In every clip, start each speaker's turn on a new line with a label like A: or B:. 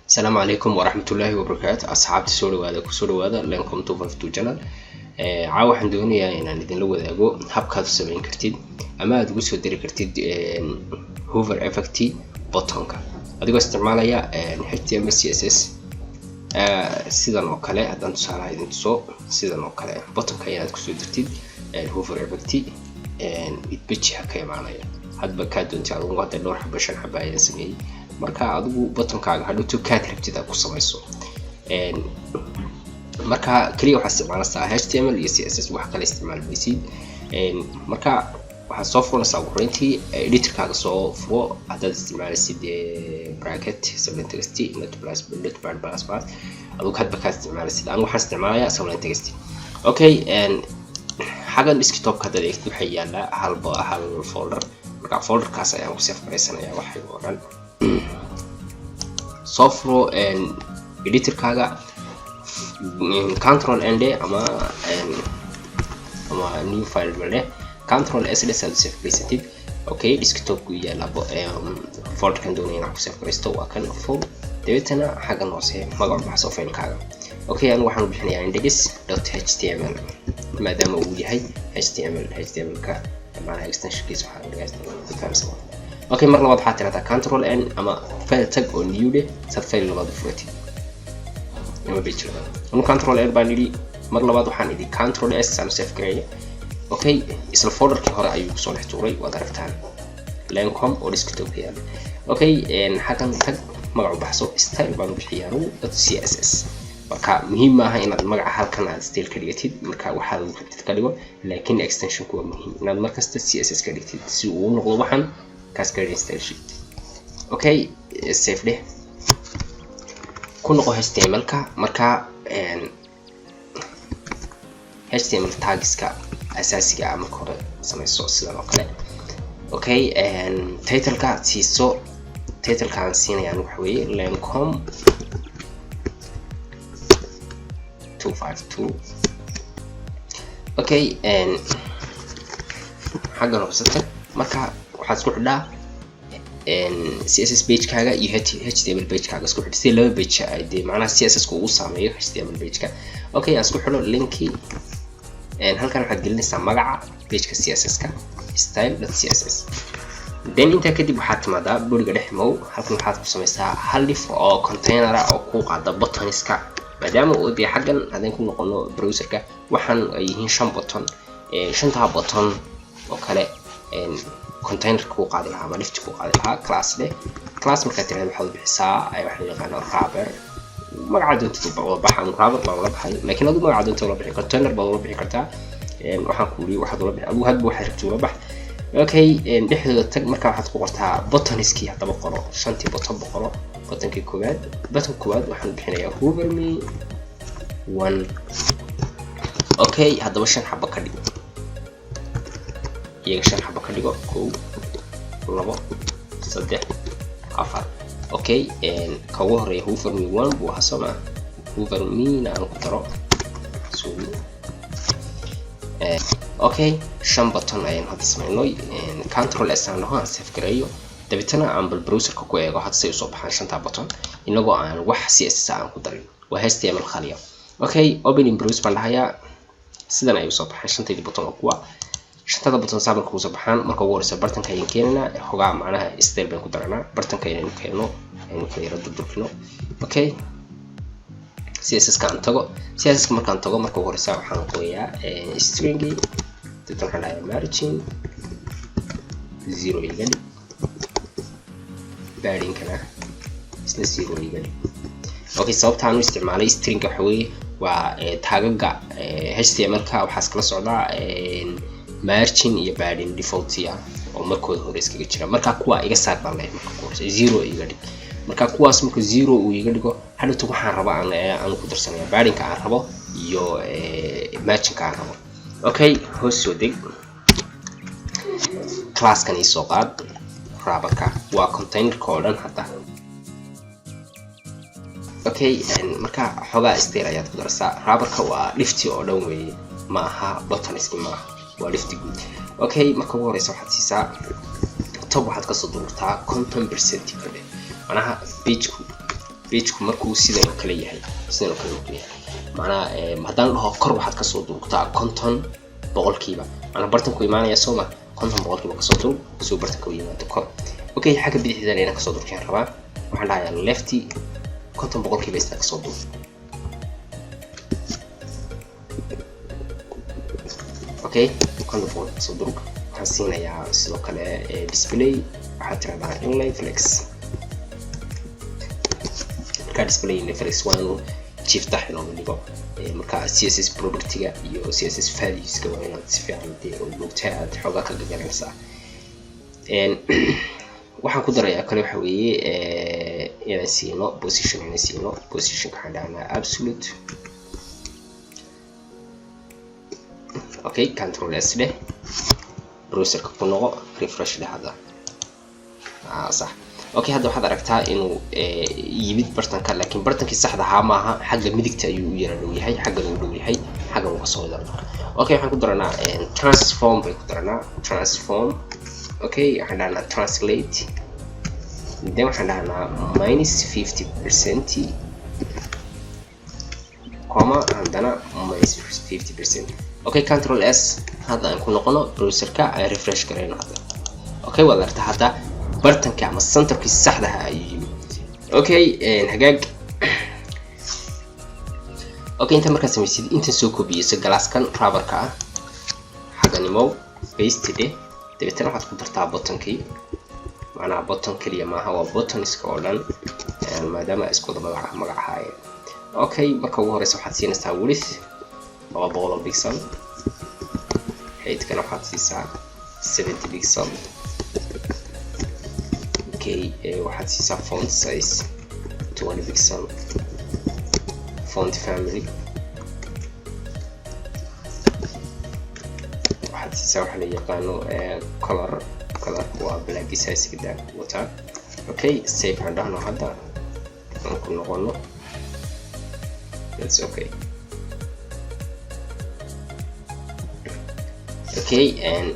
A: السلام عليكم ورحمة الله وبركاته أصحاب كسولو هذا لانكم توففتو channel عاو waxaan doonayaa inaan idin la wadaago habkaad u sameyn kartid ama aad ugu soo diri kartid hover effect buttonka adigoo isticmaalaya HTML CSS sidan oo kale hadaan tusaale idin tuso sidan oo kale buttonka inaad ku soo dirtid hover effect page ka imaanaya hadba ka doontaa ugu hadda dhowr xabba shan xabba ayaan sameeyay marka adigu buttonkaaga hadhowto kaad rabtid aad ku samayso marka kaliya waxaa isticmaalaysaa HTML iyo CSS wax kale isticmaal maysid marka waxaa soo furanaysaa ugu horeyntii editorkaaga soo furo haddaad isticmaalaysid bracket sublime text not plus adigu hadba kaad isticmaalaysid anigu waxaan isticmaalayaa sublime text okay xaggan desktopka haddaad eegtid waxaa yaala hal folder marka folderkaas ayaan ku save garaysanayaa waxay oo dhan software editorkaaga control N ama new file wale control S aad save gareysatid okay desktop ku yaala folder kan doonayna ku save gareysto waa kan full dabeetana xaggan hoose magaca baxso filekaaga okay aan waxaan bixinayaa index.html maadaama uu yahay html ka macnaha extensionkiisa waxaan dhigaysaa okay mar labaad waxaad tiraahdaa control N ama file tag oo new sad file labaad furatid ama page labaad control N baan idhi mar labaad waxaan idhi control S aan save gareeyo okay isla folderkii hore ayuu soo dhex tuuray waad aragtaan lancome oo desktop yaala okay xaggan tag magaca baxso style baan bixiyaa .css marka muhiim ma aha inaad magaca halkan aad style ka dhigatid marka waxaad u rabtid ka dhigo laakiin extension ku waa muhiim inaad markasta CSS ka dhigtid si uu u noqdo waxan cascade style sheet okay save leh ku noqo HTML ka marka HTML tagska asaasiga ama kore samayso sidan oo kale okay title-ka siiso title-kaan siinayaan waxa weeye lancome 252 okay xaggan hoosata marka waxaad isku xidhaa CSS page kaaga iyo HTML page kaaga isku xidh si laba page ay macnaha CSS ku uu saameeyo HTML page ka okay aan isku xidho linki halkan waxaad gelinaysaa magaca page-ka CSS ka style.css then inta kadib waxaad timaadaa buriga dhexmow halkan waxaad ku samaysaa hal div oo container oo ku qaada buttonska maadaama uu yahay xaggan hadaan ku noqono browserka waxaan ay yihiin 5 button shanta button oo kale container ku qaadi lahaa ama lift ku qaadi lahaa class marka tirada waxaad bixisaa ay wax la yiraahdo wrapper magaca doonta oo baxan wrapper baa la baxay laakiin adigu magaca doonta la bixi container baa la bixi kartaa waxaan ku yiri waxaad la bixi adigu hadba waxay rabtaa la bax okay dhexdooda tag marka waxaad ku qortaa buttonski hadaba qoro shantii button boqoro buttonkii koowaad waxaan bixinayaa hover me 1 okay hadaba shan xabba ka dhigo iyaga shan xabba ka dhigo 1 2 3 4 okay ka ugu horeeya hover me 1 buu hasana hover me na aan ku daro okay shan button ayaan hadda sameynay control S aan lahaa save gareeyo dabitana aan browserka ku eego hadda say soo baxaan shanta button inagoo aan wax CSS aan ku darin waa HTML khaliya okay open in browser baan lahayaa sidan ay soo baxaan shantii button oo kuwa shantada button saaban ku soo baxaan marka ugu horeysa bartanka ayaan keenana xogaa macnaha style baan ku daranaa bartanka ayaan keeno ayaan kala yara durdurfino okay CSS ka tago CSS markaan tago marka ugu horeysa waxaan qorayaa stringi dadkan la margin 0 igali padding kana isna 0 igali okay sababta aan u isticmaalay string waxa weeye waa tagaga HTML ka waxaas kala socdaa margin iyo padding default oo markooda hore iskaga jira marka kuwa iga saar baan leeyahay marka ugu horeysa 0 igali marka kuwaas marka 0 uu iga dhigo hadda waxaan rabaa aan ku darsanayaa padding-ka aan rabo iyo margin-ka aan rabo okay hoos soo deg class-kan isoo qaad wrapper-ka waa container-ka oo dhan hadda okay marka xogaa style ayaad ku darsaa wrapper-ka waa lifti oo dhan weeye ma aha buttonski ma waa lifti guud okay marka ugu horeysa waxaad siisaa top waxaad ka soo durtaa 50% kale manaha page-ku page-ku markuu sidan oo kale yahay macnaha haddaan dhaho kor waxaad kasoo durugtaa 50 boqolkiiba macnaha bartanku imaanaya sooma 50 boqolkiiba kasoo durug soo bartanka u yimaado kor okay xagga bidixda inaan kasoo durkaan rabaa waxaan dhahayaa lefty 50 boqolkiiba isna kasoo durug okay 50 boqolkiiba kasoo durug waxaan siinayaa sidoo kale display waxaad tiraahdaa inline flex marka display inline flex waa inuu jifta inooga dhigo marka CSS property-ga iyo CSS values-ka waa inaad si fiican lugtaa aad xoogaa ka garanaysaa waxaan ku darayaa kale waxa weeye inaan siino position waxaan dhahnaa absolute okay control S leh browserka ku noqo refresh leh hadda صح okay hadda waxaad aragtaa inuu yimid bartanka laakiin bartankii saxda ahaa maaha xagga midigta ayuu u yara dhow yahay xagga uu dhow yahay xagga uu ka soo wada okay waxaan ku daranaa transform bay ku daranaa transform okay waxaan dhahnaa translate then waxaan dhahnaa -50% comma haddana -50% okay control S hadda aan ku noqono browserka aan refresh gareyno hadda okay waad aragtaa hadda bartanka ama centerkii saxda ah ayuu okay hagaag okay inta markaa samaysid inta soo koobiyeyso glasskan rubberka ah xagga nimo paste dabeetana waxaad ku dartaa buttonkii macnaha button kaliya maaha waa buttoniska oo dhan maadaama isku wada magac ahaayeen okay marka ugu horeysa waxaad siinaysaa width 200 pixel height-kana waxaad siisaa 70 pixel okay waxaad siisaa font size 20 pixel font family waxaad siisaa waxa la yaqaano color waa black size gida wata okay save aan dhahno hadda aan ku noqono that's okay okay and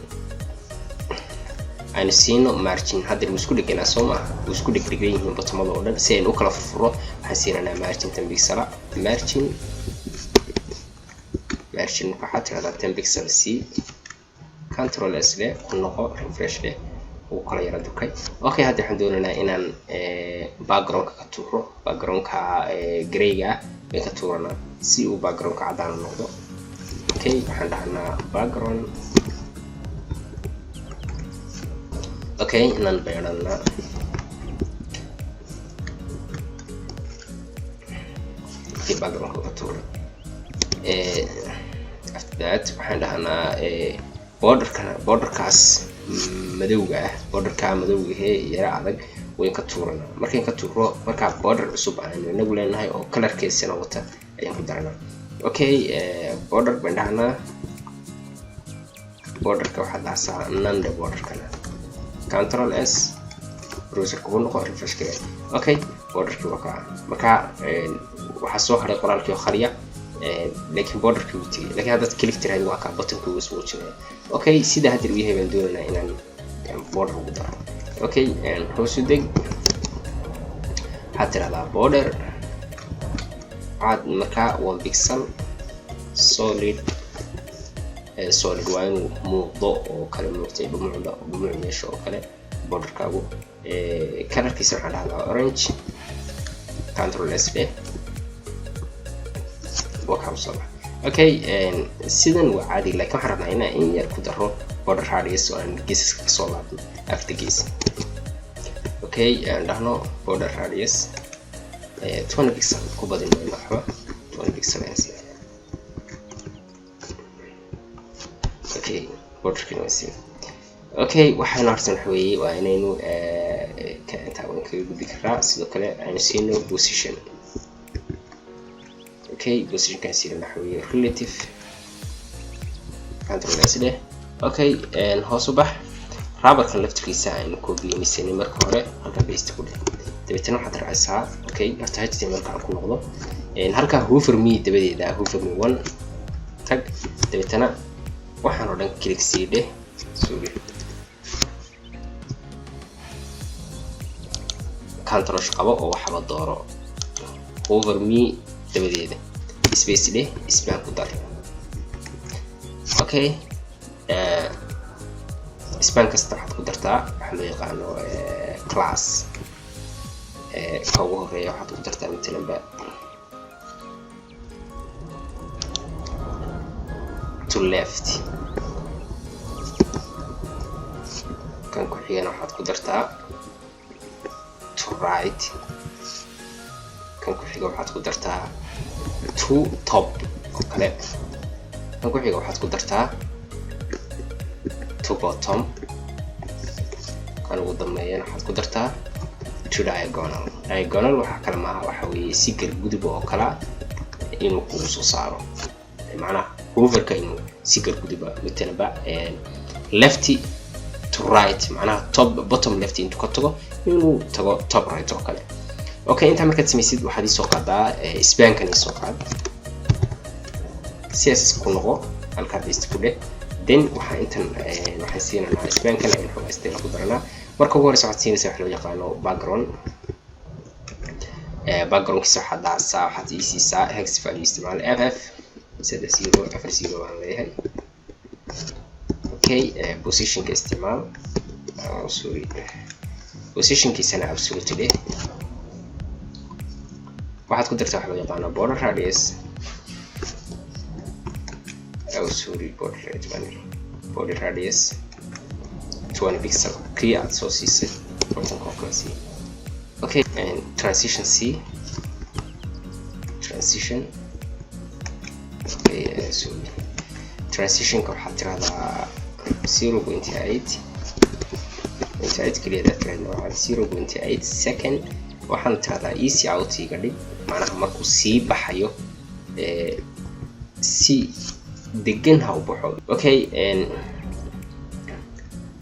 A: aynu siino margin hadda uu isku dhiganaa soo ma uu isku dhigan yihiin bottomada oo dhan si aynu u kala furfuro waxaan siinanaa margin 10 pixel margin waxaad tiraahdaa 10 pixel c control S leh ku noqo refresh leh uu kala yara dukay okay hadda waxaan doonaynaa inaan background-ka ka tuuro background-ka gray-ga ay ka tuuranaa si uu background-ka cadaan noqdo okay waxaan dhahnaa background okay inaan beerana okay background ka tuuro after that waxaan dhahnaa borderkaas madowga ah borderka madowga yara adag wayn ka tuurana markaan ka tuuro marka border cusub aan inagu leenahay oo colorkiisana wata ayaan ku daranaa okay border baan dhahnaa borderka waxaad dhahsaa none borderkana control S browser ku noqo refresh kare okay borderkii waa ka marka waxa soo haray qoraalkii khariya laakiin borderkii uu tagay laakiin hadda click tiraahdo waa ka buttonka uu soo jiray okay sida hadda uu yahay baan doonaynaa inaan border ugu daro okay hoos u deg waxaad tiraahdaa border aad marka 1 pixel solid waa inuu muuqdo oo kale muuqtay dhumuc yeesho oo kale borderkaagu colorkiisa waxaan dhahdaa orange control S leh okay sidan waa caadi laakiin waxaan rabnaa inaan in yar ku daro border radius oo aan geesaska ka soo laabno after gees okay aan dhahno border radius 20 pixel ku badin waxba 20 pixel okay borderkii waa si okay waxaan arsan waxa weeye waa inaynu ka intaan ka gudbi karaa sidoo kale aynu siino position okay position ka siino waxa weeye relative control S leh okay hoos u bax rubberka laftirkiisa aynu koobiyeynay marka hore halka paste ku dhig dabeetana waxaad raacaysaa okay horta HTML ka ku noqdo halka hover me dabadeeda hover me 1 tag dabeetana waxaan oo dhan click siidhe sorry control qabo oo waxba dooro over me dabadeeda space leh span ku dar. Okay, span kasta waxaad ku dartaa waxa loo yaqaano class ka ugu horeeya waxaad ku dartaa matalan ba to left, kan ku xigana waxaad ku dartaa to right, kan ku xiga waxaad ku dartaa to top oo kale, kan ku xiga waxaad ku dartaa to bottom, kan ugu dambeeyana waxaad ku dartaa to diagonal. Diagonal waxa kale maaha waxa weeye si gargudub oo kala inuu kugu soo saaro, macnaha hoverka inuu si gargudub matalan ba left to right, macnaha top bottom left intuu ka tago inuu tago top right oo kale. Okay, inta markaad samaysid waxaad soo qaadaa span-kan soo qaad CSS ku noqo halka paste ku dheh, then waxa intan waxaan siinaa span-kan in xoogaysta ku daranaa. marka ugu horeysa waxaad siinaysaa wax loo yaqaano background. background-kiisa waxaad daasaa waxaad siisaa hex value isticmaal ff 3040 waan leeyahay. Okay, position-ka isticmaal sorry position-kiisana absolute dheh. waxaad ku dartaa wax loo yaqaano border radius border radius 20 pixel kii aad soo siisay buttonka oo kale sii. Okay, and transition C transition. Okay, sorry transition-ka waxaad tirahdaa 0.8 kaliya tirahdaa 0.8 second. waxaan tirahdaa easy out iga dhig, macnaha markuu sii baxayo si degan ha u baxo. Okay,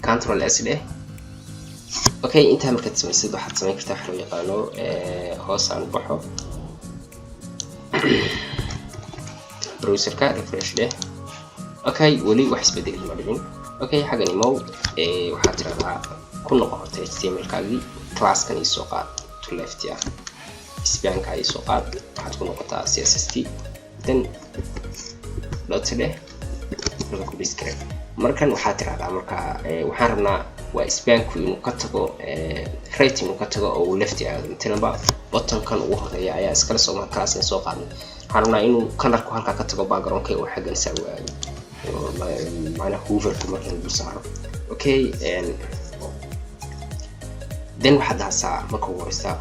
A: control S dheh. Okay, inta markaad samaysid waxaad samayn kartaa wax loo yaqaano hoos aan baxo browserka refresh dheh. Okay, weli wax isbedel ma dhicin. Okay, xagan imow waxaad tirahdaa ku noqo horta HTML-kaagii class-kan soo qaad to left ya span-ka soo qaad waxaad ku noqotaa CSS then dot dheh lagu ku describe. markan waxaad tirahdaa marka waxaan rabnaa waa span-ku inuu ka tago right inuu ka tago oo left aado. matalan bottom-kan ugu horeeya ayaa iskala soo marka class-kan soo qaadnay, waxaan rabnaa inuu color-ku halka ka tago background-ka oo xagan saa u aado macnaha hover-ku marka uu saaro. Okay, then waxaad daasaa marka ugu horeysa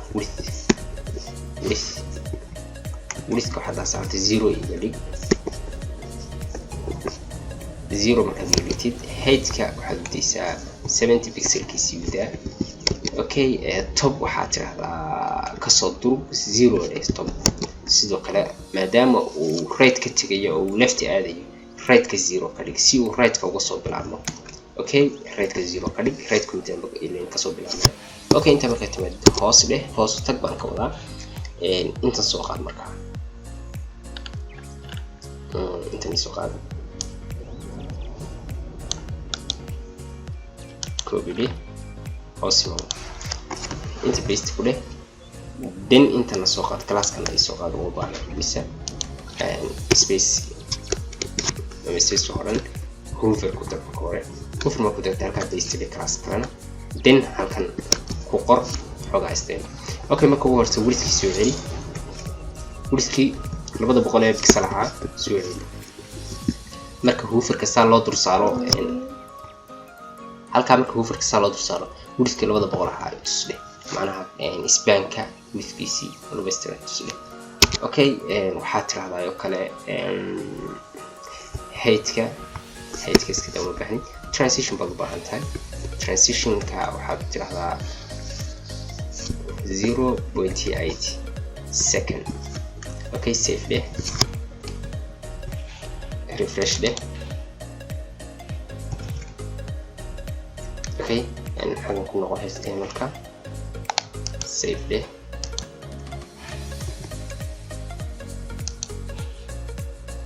A: width waxaad daasaa 0 iga dhig 0 markaad dhigtid. height-ka waxaad dhigaysaa 70 pixel-kiisa yuda. Okay, top waxaad tirahdaa kasoo durug 0 dheh top. sidoo kale maadaama uu right ka tagayo oo left aadayo right-ka 0 ka dhig si uu right-ka uga soo bilaabmo. Okay, right-ka 0 ka dhig right-ka inta ka soo bilaabmo. Okay, inta markaad timaad hoos dheh hoos tag baan ka wadaa inta soo qaad marka inta soo qaad copy dheh hoos imo inta paste ku dheh, then inta la soo qaad class-kan ay soo qaad oo baan bisa space horan hover ku dar hore hover ma ku dar halka paste dheh class-kan then halkan ku qor xogaysteen. Okay, marka ugu horeysa width-ki soo celi, width-ki 200 pixel ah soo celi. marka hover-ka saa loo dur saaro halka marka hover-ka saa loo dur saaro width-ki 200 ah tusde macnaha span-ka width-kiisi loo beestiray tusde. Okay, waxaad tirahdaa oo kale height-ka iska daba baahan transition baad u baahan tahay. transition-ka waxaad tirahdaa 0.8 second. Okay, save dheh refresh dheh. Okay, xagan ku noqo HTML-ka save dheh.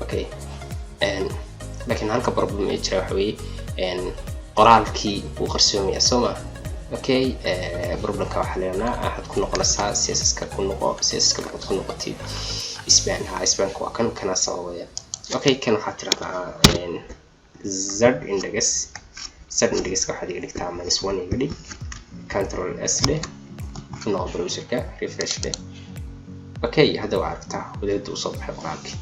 A: Okay, laakiin halka problem ay jira waxa weeye qoraalkii uu qarsoomaya soo ma okay problemka waxa leena ahad ku noqonaysaa CSS-ka ku noqo CSS-ka ku noqotay isbaan waa kan kana sababaya okay kan waxa tiraahdaa z index waxa dhigtaa -1 iga dhig control s leh no browserka refresh leh okay hada waa aragtaa wadaad u soo baxay qoraalkii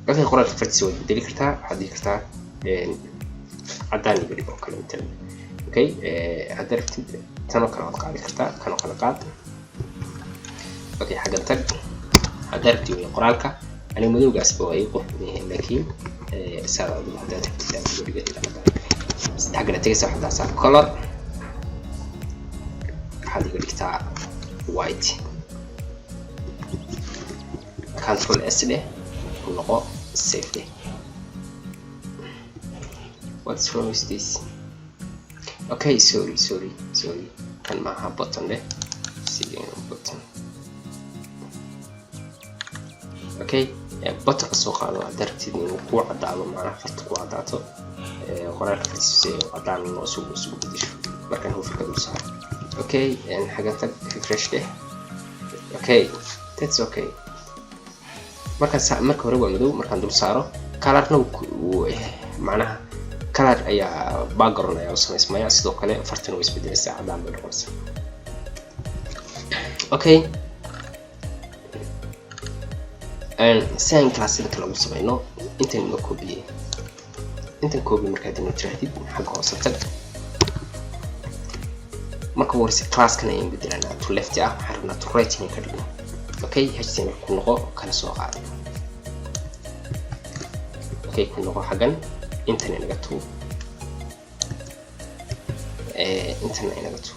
A: okay qoraalka fartiisa way bedeli kartaa waxaad dhigi kartaa cadaan iga dhig oo kale inta okay hada rabtid tan oo kale waad qaadi kartaa kan oo kale qaad okay xagga tag hada rabtid qoraalka ani madowgaas baa ay qurxinayeen laakiin saada u hada rabtid aad uga dhigtaa xagga tagaysa waxa taasa color waxaad iga dhigtaa white control s leh noqo save leh what's wrong with this okay sorry kan maaha button leh sideen button okay button soo qaado aad rabtid inuu ku cadaado macnaha farta ku cadaato qoraalka fartiisa cadaan loo soo bedesho markaan hufka dul saaro okay xagga tag refresh leh okay that's okay marka hore waa madow markaan dul saaro colorna macnaha color ayaa background ayaa samaysmaya sidoo kale fartana way isbedelaysaa cadaan bay noqonaysaa okay sign class inta lagu sameeyno inta la koobiye inta koobi markaad inuu tirahdid xagga hoose tag marka warsi class kana in bedelana to left ah xarna to right in ka dhigno okay html ku noqo kala soo qaado okay ku noqo xagan inta inaga tu inta inaga tu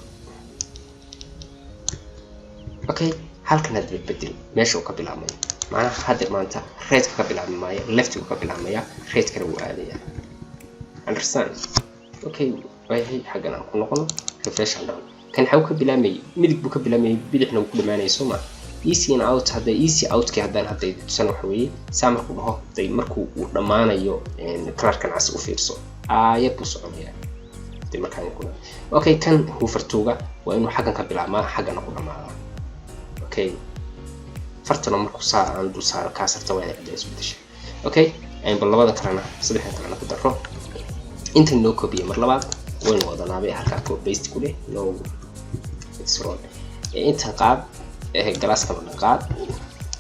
A: okay halkan aad bedel meesha uu ka bilaabmay macnaha hadda maanta right ka bilaabmaya left ka bilaabmaya right kana uu aadaya understand okay way xagan aan ku noqon refresh down kan xaw ka bilaabmay midig buu ka bilaabmay bidixna uu ku dhamaanay Soma easy in out hada easy out ki hadaan haday tusan wax weeye saamar ku dhaho day markuu uu dhamaanayo clarkan as u fiirso ayad buu soconaya day markaan ku okay kan hufartuuga waa inuu xagan ka bilaabmaa xagana ku dhamaado okay fartana markuu aan du saaro ka sarta waa inay isku dishay okay bal labada kalena saddexda kalena ku daro inta noo koobiye mar labaad وين وضعنا بيه هالكا كو بيست كله لو إكسرون أنت قاب كلاس كمان قاب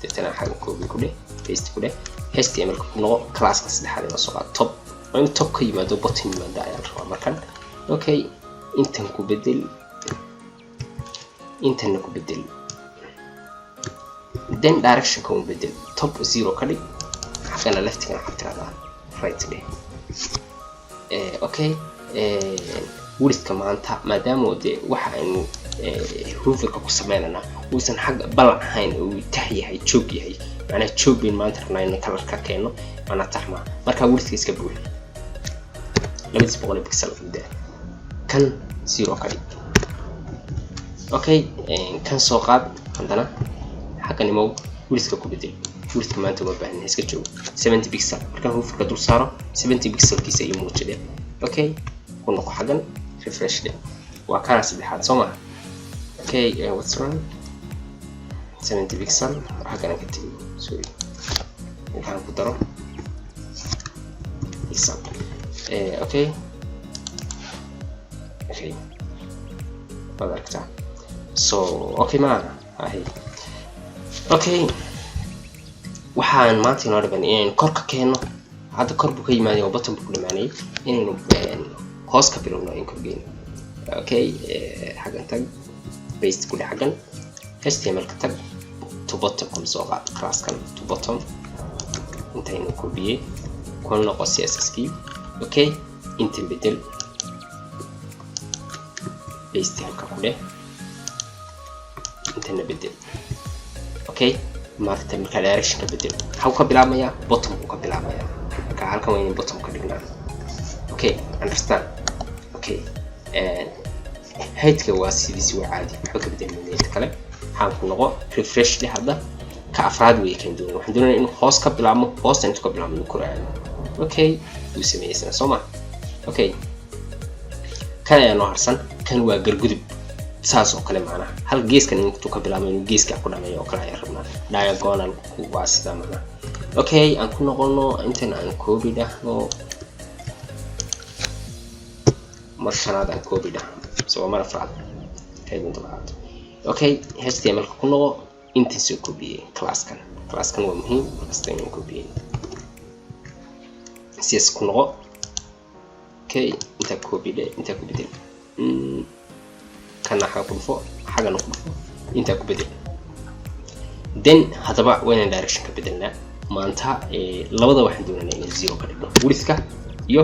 A: تتنا حاجة كوبي كله بيست كله HTML نوع كلاس كسر حالي مسوق توب وين توب كي ما دو بوتين ما داير مكان أوكي أنت نكو بدل then direction كون بدل توب زيرو كلي حقنا left كنا حتى هذا right ليه أوكي ورثك maanta maadaama waxa aynu hooverka ku sameeynaa uusan xaq balan ahayn oo taxyahay joog yahay macna joogin maanta rabnaa colorka keeno ana taxma marka ورثك iska buuxi 200 pixel fida kan 0 kali okay kan soo qaad hadana xaqani mo ورثك ku bedel ورثك maanta ma baahan iska joog 70 pixel marka hooverka dul saaro 70 pixel kiisa ay muujinay okay ونقو حقن refresh ده وكان سبحان سوما okay what's wrong 70 pixel حقنا كتير sorry وكان كدرو pixel okay هذا كتير so okay معنا هاي okay waxaan maanta inoo dhiban in korka keeno hadda kor buu ka yimaado oo button buu dhamaanay inaynu hoos ka bilowno in korgeyn okay xagan tag paste ku dhaxgan HTML ka tag to bottom kom soo qaad class kan to bottom inta inuu koobiye kun noqo CSS key okay inta bedel paste halka ku dheh inta bedel okay marta marka direction ka bedel how ka bilaabmaya bottom ku ka bilaabmaya ka halkan waa in bottom ka dhignaa okay understand okay heydka waa sidii waa caadi waxa ka bedelmay inta kale waxaan ku noqo refresh leh hadda ka afraad way kan doonaa waxaan doonayaa in hoos ka bilaabmo hoos inta ka bilaabmo koraan okay uu sameeyay Soma okay كان أنا هرسن كان وجرجود ساس أو كلام معنا هل جيس كان ينكتو كبلا من جيس كأكون عمي أو كلا يربنا diagonal واسطة معنا أوكي أنكون قلنا إنتنا أنكوبي ده نو مرشنا ده أنكوبي ده سو مرة فراد هاي من طبعات أوكي HTML كنا إنتسو كوبي كلاس كان ومهم استعمل كوبي CSS كنا اوكي انت كوبي ده كان حاجه فوق حاجه نقول فوق انت كوبي ده then هتبع وين الدايركشن كبدلنا ما انت labada waxaan doonaynaa in zero ka dhigno widthka iyo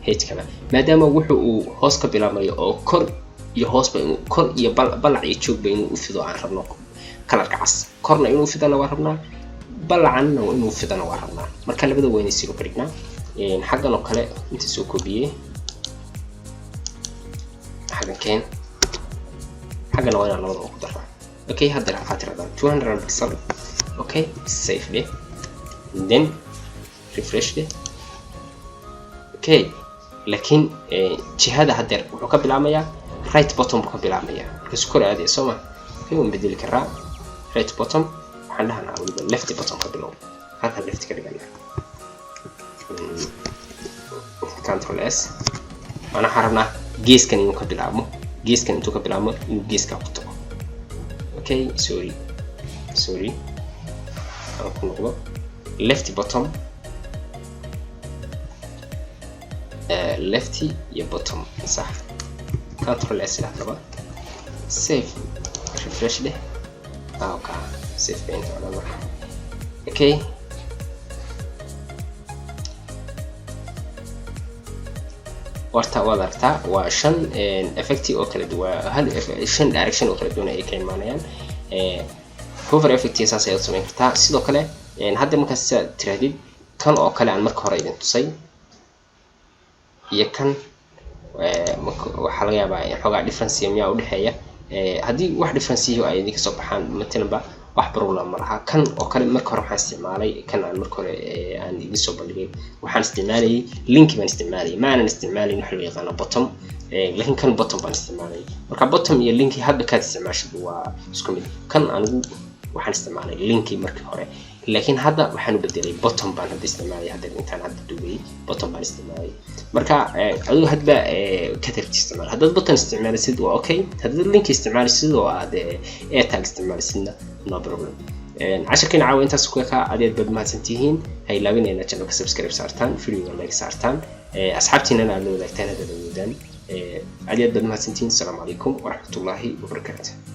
A: height kana maadaama wuxuu hoos ka bilaabmayo oo kor iyo hoos ba inuu kor iyo balac iyo joog ba inuu u fido aan rabno kalarka cas korna inuu fidana waa rabnaa balacana inuu fidana waa rabnaa marka labada waa in zero ka dhignaa حقنا وكلاء انت سو كوبيه حقنا كان حقنا وين على وضع أقدر اوكي هذا الفترة ده 200 بكسل اوكي سيف ليه then refresh ليه اوكي لكن جهة هذا وحكب العمية right bottom وحكب العمية كسكور عادي سوما في بديل كرا right bottom وحنها نعمل left bottom قبله هذا left كده قال Ctrl S أنا حرمنا جيس كان يمكن بلعبه جيس كان يمكن بلعبه جيس كابتو أوكي سوري أكون نقول left bottom lefty يا bottom صح Ctrl S لحظة save refresh له أوكي save بين على مرة أوكي ورتا وضرتا وشن effective أو كلا دوا هل شن direction أو كلا دونا أي كائن معناه hover effect أساسا يسمى كتا سيدو كلا هذا مكسر تردد كان أو كلا عن مركه رأينا تصي يكن وحلايا بقى حاجة difference يوميا أو دحية هذه واحد difference هو أي ذيك صباحان مثلا بقى واحد برولا مرها كان أو كلا مركه راح استعمالي كان عن مركه عن يسوب اللي وحن استعمالي لينك من استعمالي ما أنا استعمالي نحن يغانا بوتوم لكن كان بوتوم بان استعمالي مركب بوتوم يا لينك هذا كان استعمالش هو سكمل كان عن وحن استعمالي لينك مركه هراء لكن هذا وحن بدري بوتوم بان هذا استعمالي هذا الإنتان هذا دوبي بوتوم بان استعمالي مركب عدو هذا كتر استعمال هذا البوتوم استعمالي سيد أوكي هذا اللينك استعمالي سيد وهذا تاج استعمالي سيدنا no problem عشان كنا عاوين تسويقها عدد بدل ما تنتهين هاي لاقين إن channel سبسكرايب صارتان فيديو لايك صارتان أصحابتي أنا لو لايكتان هذا الفيديو عدد بدل ما تنتهين السلام عليكم ورحمة الله وبركاته.